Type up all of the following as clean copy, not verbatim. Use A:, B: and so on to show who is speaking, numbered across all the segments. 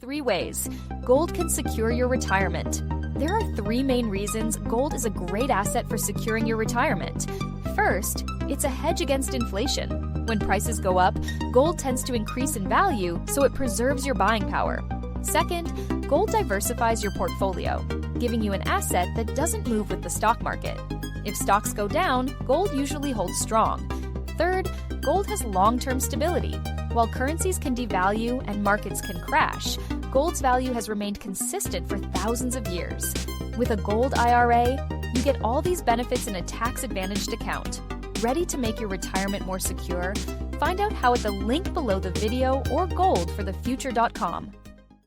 A: 3 ways gold can secure your retirement. There are 3 main reasons gold is a great asset for securing your retirement. First, it's a hedge against inflation. When prices go up, gold tends to increase in value, so it preserves your buying power. Second, gold diversifies your portfolio, giving you an asset that doesn't move with the stock market. If stocks go down, gold usually holds strong. Third, gold has long-term stability. While currencies can devalue and markets can crash, gold's value has remained consistent for thousands of years. With a gold IRA, you get all these benefits in a tax-advantaged account. Ready to make your retirement more secure? Find out how at the link below the video or goldforthefuture.com.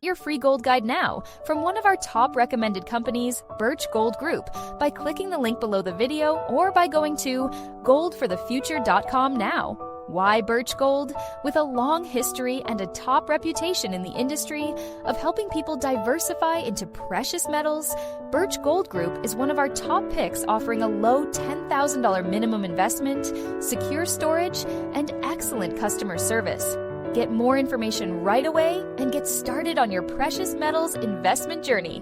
A: Your free gold guide now from one of our top recommended companies, Birch Gold Group, by clicking the link below the video or by going to goldforthefuture.com now. Why Birch Gold? With a long history and a top reputation in the industry of helping people diversify into precious metals, Birch Gold Group is one of our top picks, offering a low $10,000 minimum investment, secure storage, and excellent customer service. Get more information right away and get started on your precious metals investment journey.